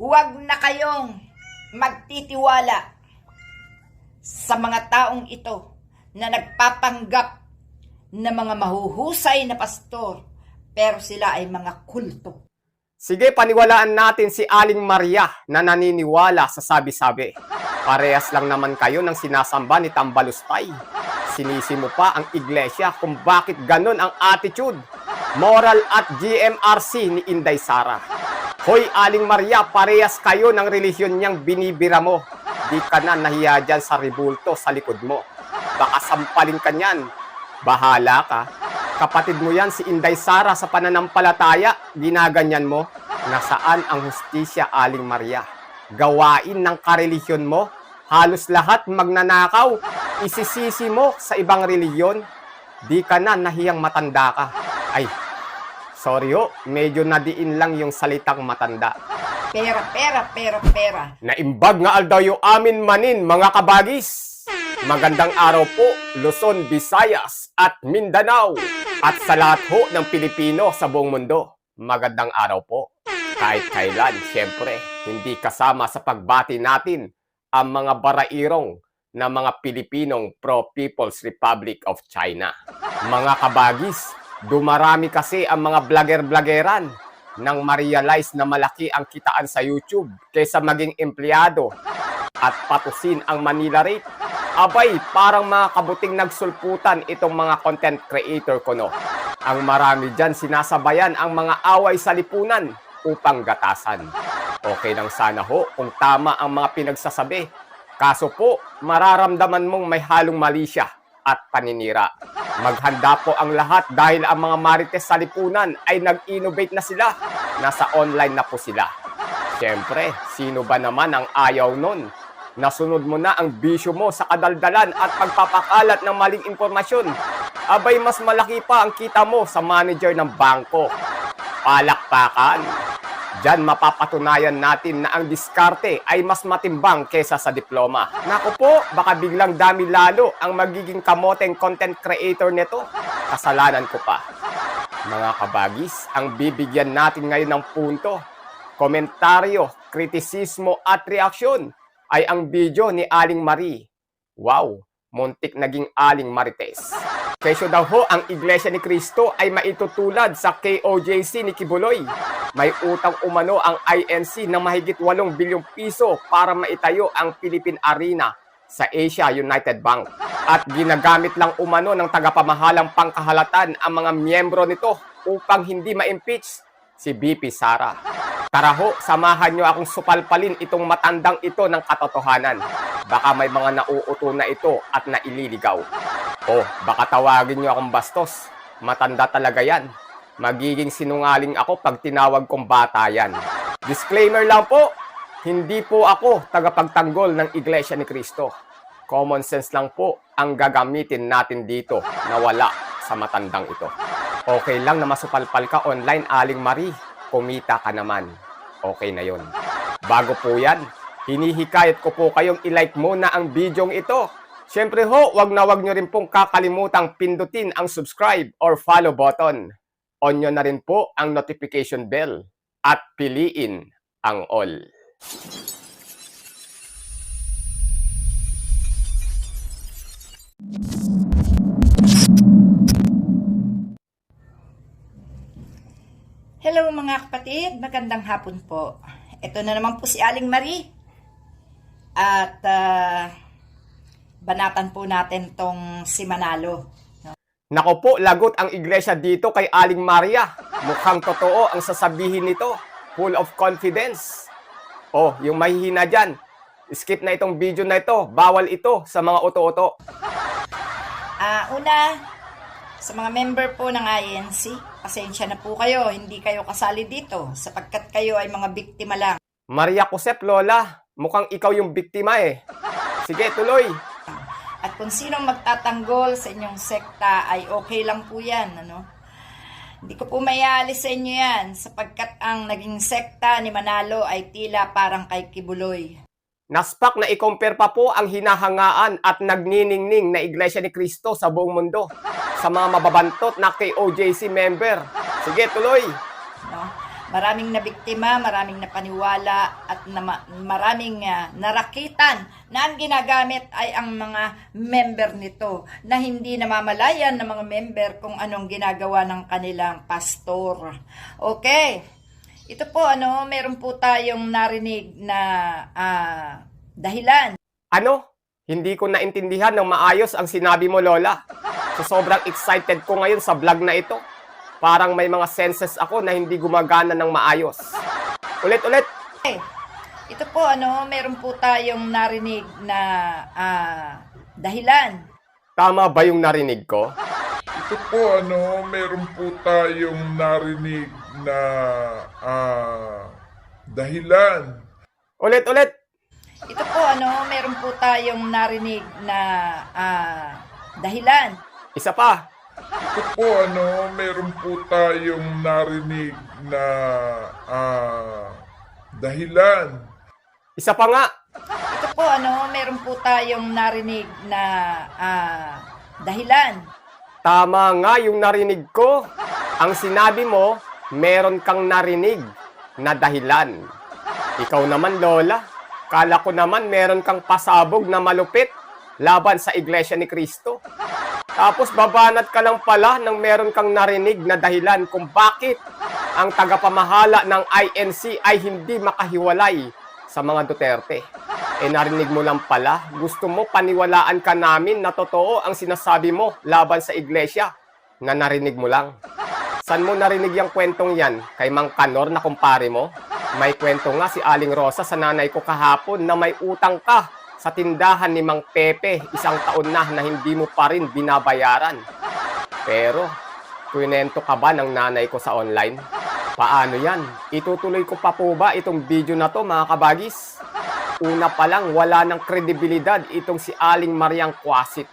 Huwag na kayong magtitiwala sa mga taong ito na nagpapanggap na mga mahuhusay na pastor, pero sila ay mga kulto. Sige, paniwalaan natin si Aling Maria na naniniwala sa sabi-sabi. Parehas lang naman kayo ng sinasamba ni Tambalustay. Sinisi mo pa ang iglesia kung bakit ganun ang attitude, moral at GMRC ni Inday Sara. Hoy Aling Maria, parehas kayo ng relihiyon niyang binibira mo. Di ka na nahiya dyan sa ribulto sa likod mo. Baka sampalin ka niyan. Bahala ka. Kapatid mo yan si Inday Sara sa pananampalataya, ginaganyan mo. Nasaan ang hustisya, Aling Maria? Gawain ng karelihiyon mo, halos lahat magnanakaw, isisisi mo sa ibang relihiyon. Di ka na nahiyang matanda ka. Ay, sorry ho, medyo nadiin lang yung salitang matanda. Pera, pera, pera, pera. Naimbag nga aldaw yung amin manin, mga kabagis. Magandang araw po, Luzon, Visayas at Mindanao. At sa lahat ho ng Pilipino sa buong mundo, magandang araw po. Kahit kailan, siyempre, hindi kasama sa pagbati natin ang mga barairong na mga Pilipinong pro-People's Republic of China. Mga kabagis, dumarami kasi ang mga vlogger-vloggeran nang ma-realize na malaki ang kitaan sa YouTube kaysa maging empleyado at patusin ang Manila rate. Abay, parang mga kabuting nagsulputan itong mga content creator ko, no? Ang marami dyan sinasabayan ang mga away sa lipunan upang gatasan. Okay lang sana ho kung tama ang mga pinagsasabi. Kaso po, mararamdaman mong may halong mali siya at paninira. Maghanda po ang lahat dahil ang mga marites sa lipunan ay nag-innovate na sila. Nasa online na po sila. Siyempre, sino ba naman ang ayaw nun? Nasunod mo na ang bisyo mo sa kadaldalan at pagpapakalat ng maling impormasyon. Abay, mas malaki pa ang kita mo sa manager ng bangko. Palakpakan. Diyan mapapatunayan natin na ang diskarte ay mas matimbang kesa sa diploma. Naku po, baka biglang dami lalo ang magiging kamoteng content creator nito. Kasalanan ko pa. Mga kabagis, ang bibigyan natin ngayon ng punto, komentaryo, kritisismo at reaksyon ay ang video ni Aling Marie. Wow, muntik naging Aling Marites. Kesyo daw ho, ang Iglesia ni Cristo ay maitutulad sa KOJC ni Kibuloy. May utang umano ang INC na mahigit 8 bilyong piso para maitayo ang Philippine Arena sa Asia United Bank. At ginagamit lang umano ng tagapamahalang pangkahalatan ang mga miyembro nito upang hindi ma-impeach si BP Sara. Tara ho, samahan nyo akong supalpalin itong matandang ito ng katotohanan. Baka may mga nauuto na ito at naililigaw. O, baka tawagin nyo akong bastos. Matanda talaga yan. Magiging sinungaling ako pag tinawag kong bata yan. Disclaimer lang po, hindi po ako tagapagtanggol ng Iglesia ni Cristo. Common sense lang po ang gagamitin natin dito na wala sa matandang ito. Okay lang na masupalpal ka online, Aling Marie. Kumita ka naman. Okay na yon. Bago po yan, hinihikayat ko po kayong i-like muna ang bidyong ito. Siyempre ho, wag na wag nyo rin pong kakalimutang pindutin ang subscribe or follow button. On nyo na rin po ang notification bell at piliin ang all. Hello mga kapatid, magandang hapon po. Ito na naman po si Aling Marie. At banatan po natin tong si Manalo. Nako po, lagot ang iglesia dito kay Aling Maria. Mukhang totoo ang sasabihin nito. Full of confidence. Oh, yung mahihina dyan. Skip na itong video na ito. Bawal ito sa mga oto-oto. Una, sa mga member po ng INC, pasensya na po kayo, hindi kayo kasali dito sapagkat kayo ay mga biktima lang. Maria Josep, Lola, mukhang ikaw yung biktima eh. Sige, tuloy. At kung sinong magtatanggol sa inyong sekta ay okay lang po yan, ano? Hindi ko po maialis sa inyo yan sapagkat ang naging sekta ni Manalo ay tila parang kay Kibuloy. Naspak na i-compare pa po ang hinahangaan at nagniningning na Iglesia ni Cristo sa buong mundo sa mga mababantot na KOJC member. Sige, tuloy. No? Maraming nabiktima, maraming napaniwala at maraming narakitan na ang ginagamit ay ang mga member nito na hindi namamalayan ng mga member kung anong ginagawa ng kanilang pastor. Okay. Ito po meron po tayong narinig na dahilan. Ano? Hindi ko naintindihan ng maayos ang sinabi mo, Lola. So sobrang excited ko ngayon sa vlog na ito. Parang may mga senses ako na hindi gumagana ng maayos. Ulit. Okay. Ito po meron po tayong narinig na dahilan. Tama ba yung narinig ko? Ito po meron po tayong narinig na dahilan. Ulit. Ito po meron po tayong narinig na dahilan. Isa pa. Ito po meron po tayong narinig na dahilan. Isa pa nga. Ito po meron po tayong narinig na dahilan. Tama nga yung narinig ko. Ang sinabi mo, meron kang narinig na dahilan. Ikaw naman, Lola. Kala ko naman meron kang pasabog na malupit laban sa Iglesia ni Cristo. Tapos babanat ka lang pala nang meron kang narinig na dahilan kung bakit ang tagapamahala ng INC ay hindi makahiwalay sa mga Duterte. Narinig mo lang pala, gusto mo paniwalaan ka namin na totoo ang sinasabi mo laban sa iglesia na narinig mo lang. San mo narinig yung kwentong yan? Kay Mang Kanor na kumpare mo? May kwento nga si Aling Rosa sa nanay ko kahapon na may utang ka sa tindahan ni Mang Pepe 1 taon na hindi mo pa rin binabayaran. Pero, kwento ka ba ng nanay ko sa online? Paano yan? Itutuloy ko pa po ba itong video na to, mga kabagis? Una pa lang, wala ng kredibilidad itong si Aling Mariang Kwasit.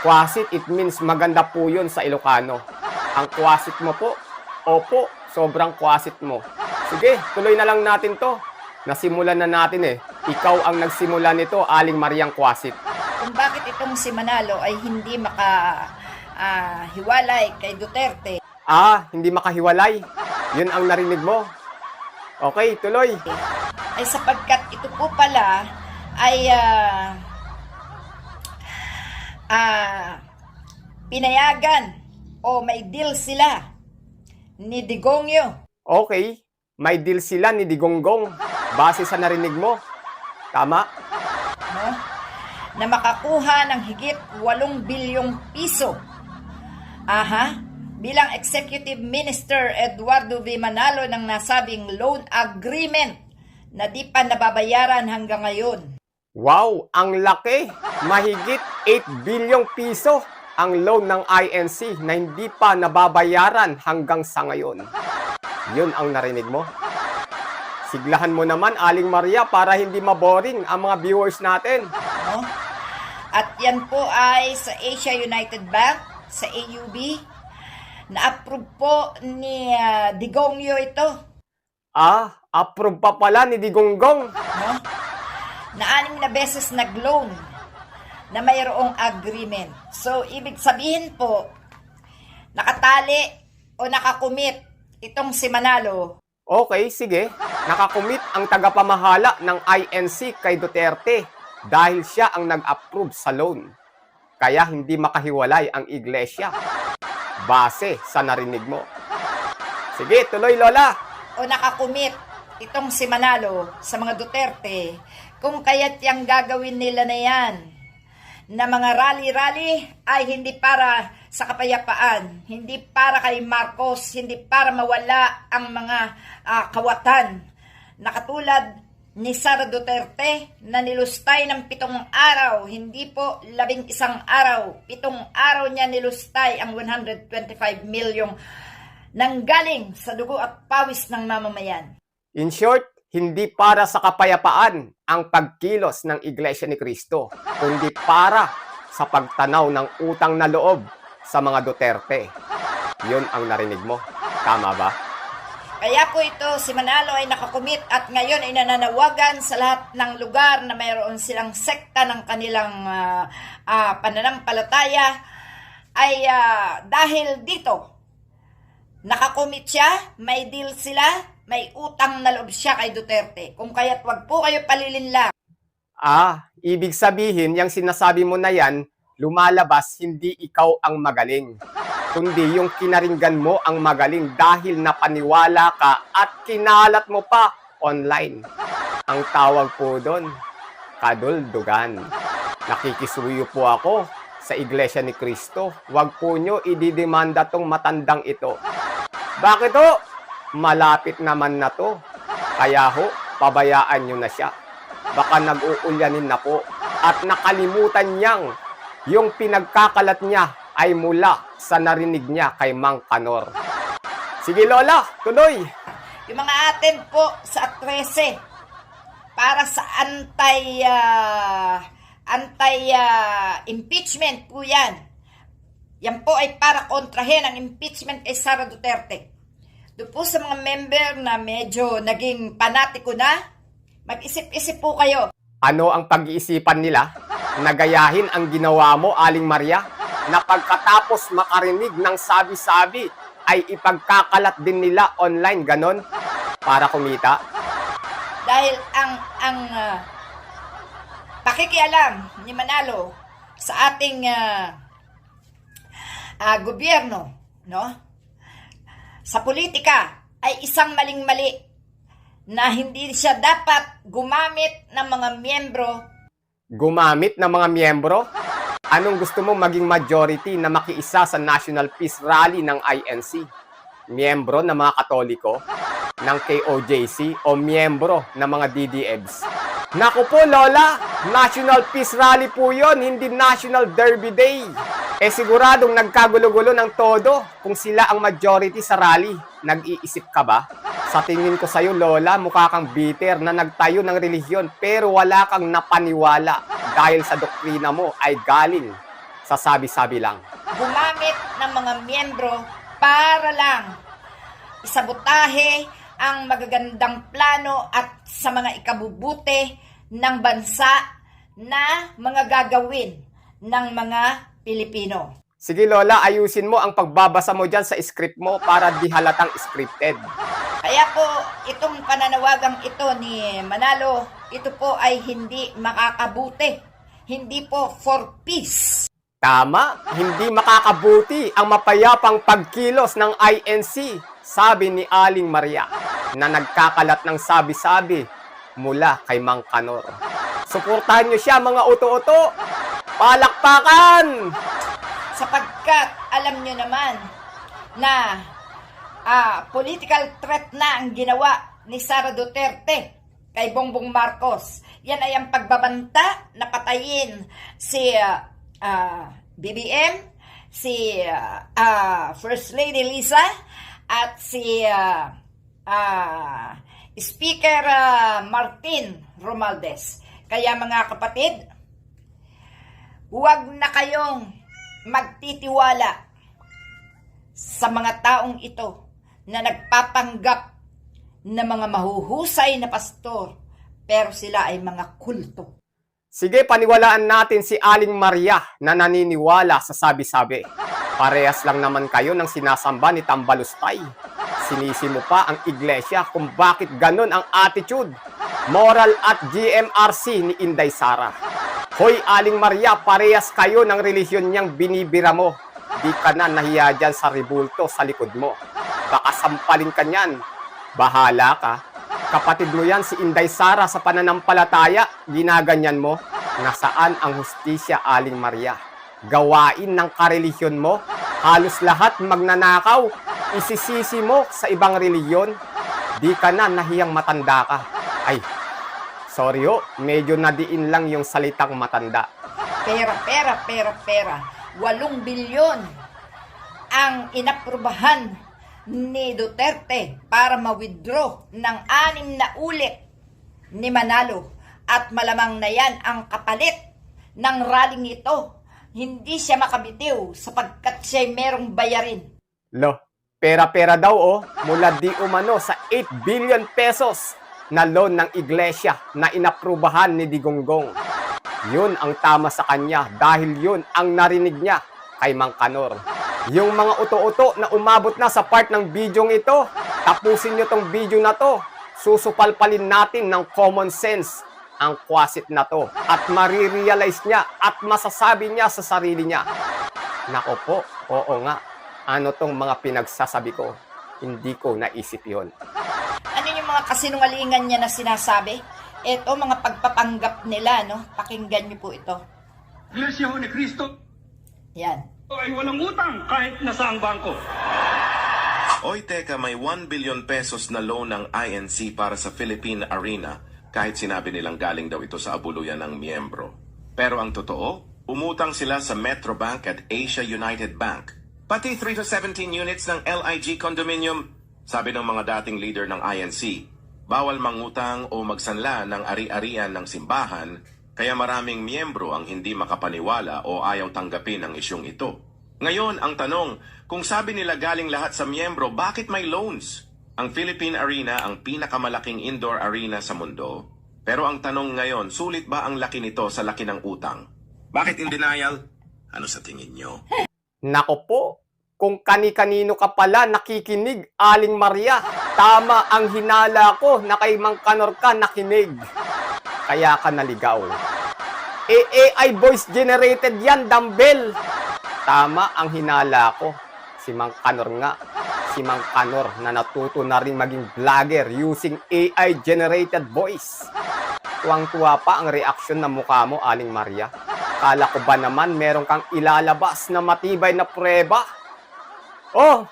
Kwasit, it means maganda po yun sa Ilocano. Ang kwasit mo po? Opo, sobrang kwasit mo. Sige, tuloy na lang natin to. Nasimulan na natin eh. Ikaw ang nagsimula nito, Aling Mariang Kwasit. Kung bakit itong si Manalo ay hindi hiwalay kay Duterte. Hindi makahiwalay. Yun ang narinig mo. Okay, tuloy. Ay sapagkat ito po pala ay pinayagan o may deal sila ni Digongyo. Okay, may deal sila ni Digonggong. Base sa narinig mo. Tama? No? Na makakuha ng higit 8 bilyong piso. Bilang Executive Minister Eduardo V. Manalo ng nasabing loan agreement na di pa nababayaran hanggang ngayon. Wow, ang laki! Mahigit 8 bilyong piso ang loan ng INC na hindi pa nababayaran hanggang sa ngayon. Yun ang narinig mo. Siglahan mo naman, Aling Maria, para hindi maboring ang mga viewers natin. No? At yan po ay sa Asia United Bank, sa AUB. Na-approve po ni Digongyo ito. Approve pa pala ni Digonggong. No? Na 6 na beses nag-loan na mayroong agreement. So, ibig sabihin po, nakatali o nakakumit itong si Manalo. Okay, sige. Nakakumit ang tagapamahala ng INC kay Duterte dahil siya ang nag-approve sa loan. Kaya hindi makahiwalay ang iglesia. Base sa narinig mo. Sige, tuloy, Lola. O nakakumit itong si Manalo sa mga Duterte kung kaya't yung gagawin nila na yan na mga rally-rally ay hindi para sa kapayapaan, hindi para kay Marcos, hindi para mawala ang mga kawatan na katulad ni Sara Duterte na nilustay ng 7 araw, hindi po 11 araw, 7 araw niya nilustay ang 125 milyong nanggaling sa dugo at pawis ng mamamayan. In short, hindi para sa kapayapaan ang pagkilos ng Iglesia ni Cristo, kundi para sa pagtanaw ng utang na loob sa mga Duterte. Yun ang narinig mo. Tama ba? Kaya po ito, si Manalo ay nakakumit at ngayon ay nananawagan sa lahat ng lugar na mayroon silang sekta ng kanilang pananampalataya ay dahil dito Nakakomit siya, may deal sila, may utang na loob siya kay Duterte. Kung kaya't wag po kayo palilinlang. Ibig sabihin, yung sinasabi mo na yan, lumalabas hindi ikaw ang magaling, kundi yung kinaringgan mo ang magaling dahil napaniwala ka at kinalat mo pa online. Ang tawag po doon, kaduldugan. Nakikisuyo po ako sa Iglesia ni Cristo. Huwag po nyo ididemanda tong matandang ito. Bakit ho? Malapit naman na to. Kaya ho, pabayaan nyo na siya. Baka nag-uulyanin na po. At nakalimutan niyang yung pinagkakalat niya ay mula sa narinig niya kay Mang Kanor. Sige Lola, tuloy! Yung mga atin po sa 13 para sa anti-impeachment po yan. Yan po ay para kontrahin ang impeachment kay Sara Duterte. Doon po sa mga member na medyo naging panatiko na, mag-isip-isip po kayo. Ano ang pag-iisipan nila? Nagayahin ang ginawa mo, Aling Maria, na pagkatapos makarinig ng sabi-sabi ay ipagkakalat din nila online, ganon, para kumita. Dahil ang pakikialam ni Manalo sa ating gobyerno, no? Sa politika ay isang maling-mali na hindi siya dapat gumamit ng mga miyembro. Gumamit ng mga miyembro? Anong gusto mo maging majority na makiisa sa National Peace Rally ng INC? Miyembro ng mga Katoliko, ng KOJC o miyembro ng mga DDEBs? Naku po Lola, National Peace Rally po yon, hindi National Derby Day. Siguradong nagkagulo-gulo ng todo kung sila ang majority sa rally. Nag-iisip ka ba? Sa tingin ko sa'yo Lola, mukha kang bitter na nagtayo ng relihiyon pero wala kang napaniwala dahil sa doktrina mo ay galing sa sabi-sabi lang. Gumamit ng mga miyembro para lang isabotahe ang magagandang plano at sa mga ikabubuti ng bansa na mga gagawin ng mga Pilipino. Sige Lola, ayusin mo ang pagbabasa mo dyan sa script mo para di halatang scripted. Kaya po, itong pananawagang ito ni Manalo, ito po ay hindi makakabuti. Hindi po for peace. Tama, hindi makakabuti ang mapayapang pagkilos ng INC, sabi ni Aling Maria, na nagkakalat ng sabi-sabi mula kay Mang Kanor. Suportahan niyo siya mga uto-uto. Palakpakan! Sapagkat alam nyo naman na political threat na ang ginawa ni Sara Duterte kay Bongbong Marcos. Yan ay ang pagbabanta na patayin si BBM, si First Lady Lisa, at si Speaker Martin Romualdez. Kaya mga kapatid, huwag na kayong magtitiwala sa mga taong ito na nagpapanggap na mga mahuhusay na pastor pero sila ay mga kulto. Sige, paniwalaan natin si Aling Maria na naniniwala sa sabi-sabi. Parehas lang naman kayo ng sinasamba ni Tambalustay. Sinisi mo pa ang iglesia kung bakit ganun ang attitude, moral at GMRC ni Inday Sara. Hoy Aling Maria, parehas kayo ng relihiyon niyang binibira mo. Di ka na nahiya dyan sa ribulto sa likod mo. Baka sampalin ka niyan. Bahala ka. Kapatid mo yan si Inday Sara sa pananampalataya, ginaganyan mo. Nasaan ang hustisya, Aling Maria? Gawain ng karelihiyon mo, halos lahat magnanakaw. Isisisi mo sa ibang relihiyon. Di ka na nahiyang matanda ka. Ay, sorry ho, medyo nadiin lang yung salitang matanda. Pera. 8 bilyon ang inaprubahan ni Duterte para ma-withdraw ng 6 na ulit ni Manalo. At malamang na yan ang kapalit ng rallying ito. Hindi siya makabitiw sapagkat siya'y merong bayarin. Lo, pera-pera daw mula di umano sa 8 billion pesos na loan ng iglesia na inaprubahan ni Digonggong. Yun ang tama sa kanya dahil yun ang narinig niya kay Mang Kanor. Yung mga uto-uto na umabot na sa part ng bidyong ito, tapusin nyo tong video na to. Susupalpalin natin ng common sense ang kwasit na to. At marirealize niya at masasabi niya sa sarili niya, nako po, oo nga, ano tong mga pinagsasabi ko? Hindi ko naisip yon. Ano yung mga kasinungalingan niya na sinasabi? Ito, mga pagpapanggap nila, no? Pakinggan niyo po ito. Iglesia ho ni Cristo Yan. ay walang utang kahit nasa ang bangko. Oy, teka, may 1 billion pesos na loan ng INC para sa Philippine Arena kahit sinabi nilang galing daw ito sa abuluyan ng miyembro. Pero ang totoo, umutang sila sa Metrobank at Asia United Bank. Pati 3 to 17 units ng LIG condominium, sabi ng mga dating leader ng INC, bawal mangutang o magsanla ng ari-arian ng simbahan, kaya maraming miyembro ang hindi makapaniwala o ayaw tanggapin ang isyong ito. Ngayon, ang tanong, kung sabi nila galing lahat sa miyembro, bakit may loans? Ang Philippine Arena ang pinakamalaking indoor arena sa mundo. Pero ang tanong ngayon, sulit ba ang laki nito sa laki ng utang? Bakit in denial? Ano sa tingin nyo? Nako po, kung kani-kanino ka pala nakikinig, Aling Maria, tama ang hinala ko na kay Mang Kanor ka nakinig. Kaya ka naligaw. AI voice generated yan, dumbbell. Tama ang hinala ko. Si Mang Kanor nga. Si Mang Kanor na natuto na rin maging vlogger using AI generated voice. Tuwang-tuwa pa ang reaksyon ng mukha mo, Aling Maria. Kala ko ba naman meron kang ilalabas na matibay na prueba? Oh,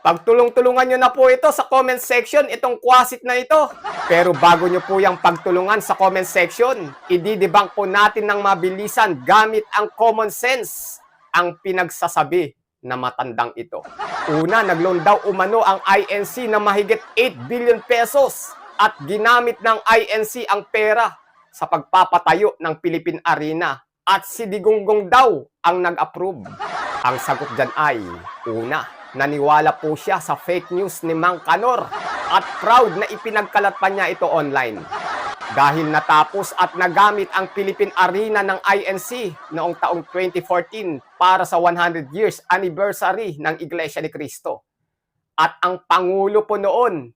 pagtulong-tulungan nyo na po ito sa comment section, itong kwasit na ito. Pero bago nyo po yung pagtulungan sa comment section, ididebunk po natin ng mabilisan gamit ang common sense ang pinagsasabi na matandang ito. Una, nag-loan daw umano ang INC na mahigit 8 billion pesos at ginamit ng INC ang pera sa pagpapatayo ng Philippine Arena at si Digonggong daw ang nag-approve. Ang sagot dyan ay, una, naniwala po siya sa fake news ni Mang Kanor at proud na ipinagkalat pa niya ito online. Dahil natapos at nagamit ang Philippine Arena ng INC noong taong 2014 para sa 100 years anniversary ng Iglesia ni Cristo. At ang Pangulo po noon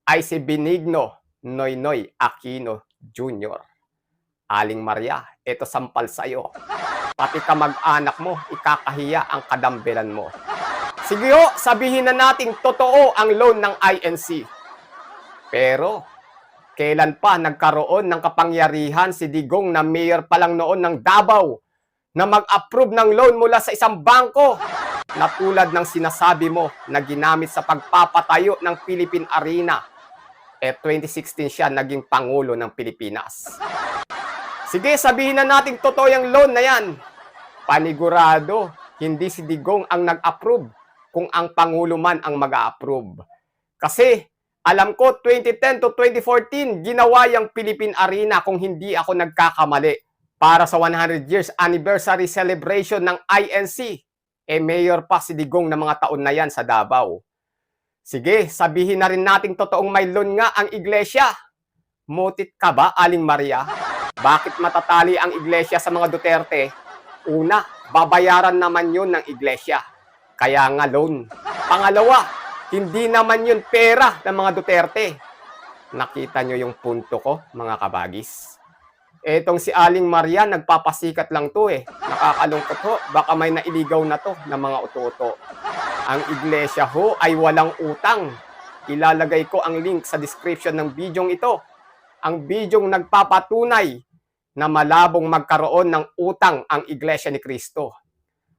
ay si Benigno Noynoy Aquino Jr. Aling Maria, ito sampal sa'yo. Pati ka mag-anak mo, ikakahiya ang kadambelan mo. Sige ho, sabihin na nating totoo ang loan ng INC. Pero, kailan pa nagkaroon ng kapangyarihan si Digong na mayor pa lang noon ng Davao na mag-approve ng loan mula sa isang bangko na tulad ng sinasabi mo na ginamit sa pagpapatayo ng Philippine Arena? 2016 siya naging Pangulo ng Pilipinas. Sige, sabihin na nating totoo yung loan na yan. Panigurado, hindi si Digong ang nag-approve kung ang Pangulo man ang mag-a-approve. Kasi, alam ko, 2010 to 2014, ginawa yung Philippine Arena kung hindi ako nagkakamali para sa 100 years anniversary celebration ng INC. Mayor pa si Digong na mga taon na yan sa Davao. Sige, sabihin na rin nating totoong may loan nga ang iglesia. Mutit ka ba, Aling Maria? Bakit matatali ang iglesia sa mga Duterte? Una, babayaran naman yun ng iglesia. Kaya nga loan. Pangalawa, hindi naman yun pera ng mga Duterte. Nakita nyo yung punto ko, mga kabagis? Etong si Aling Maria, nagpapasikat lang to eh. Nakakalungkot ho, baka may nailigaw na to ng mga uto-uto. Ang iglesia ho ay walang utang. Ilalagay ko ang link sa description ng bidyong ito. Ang bidyong nagpapatunay na malabong magkaroon ng utang ang Iglesia ni Cristo.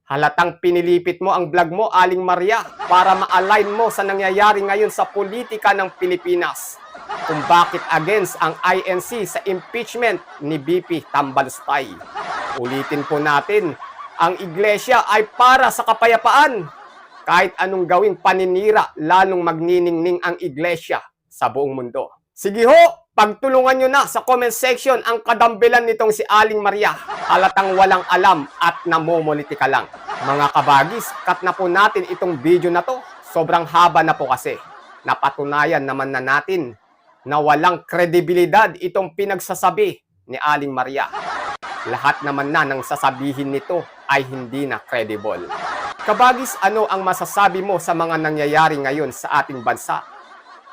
Halatang pinilipit mo ang vlog mo, Aling Maria, para ma-align mo sa nangyayari ngayon sa politika ng Pilipinas. Kung bakit against ang INC sa impeachment ni BP Tambalustay. Ulitin po natin, ang iglesia ay para sa kapayapaan. Kahit anong gawing paninira, lalong magniningning ang iglesia sa buong mundo. Sige ho, pagtulungan nyo na sa comment section ang kadambelan nitong si Aling Maria. Halatang walang alam at namomolitika lang. Mga kabagis, cut na po natin itong video na to. Sobrang haba na po kasi. Napatunayan naman na natin na walang kredibilidad itong pinagsasabi ni Aling Maria. Lahat naman na ng sasabihin nito ay hindi na credible. Kabagis, ano ang masasabi mo sa mga nangyayari ngayon sa ating bansa?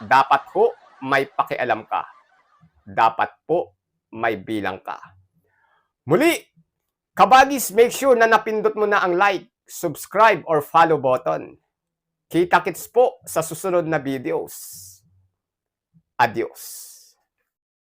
Dapat po may pakialam ka. Dapat po may bilang ka. Muli, kabagis, make sure na napindot mo na ang like, subscribe, or follow button. Kita-kits po sa susunod na videos. Adios.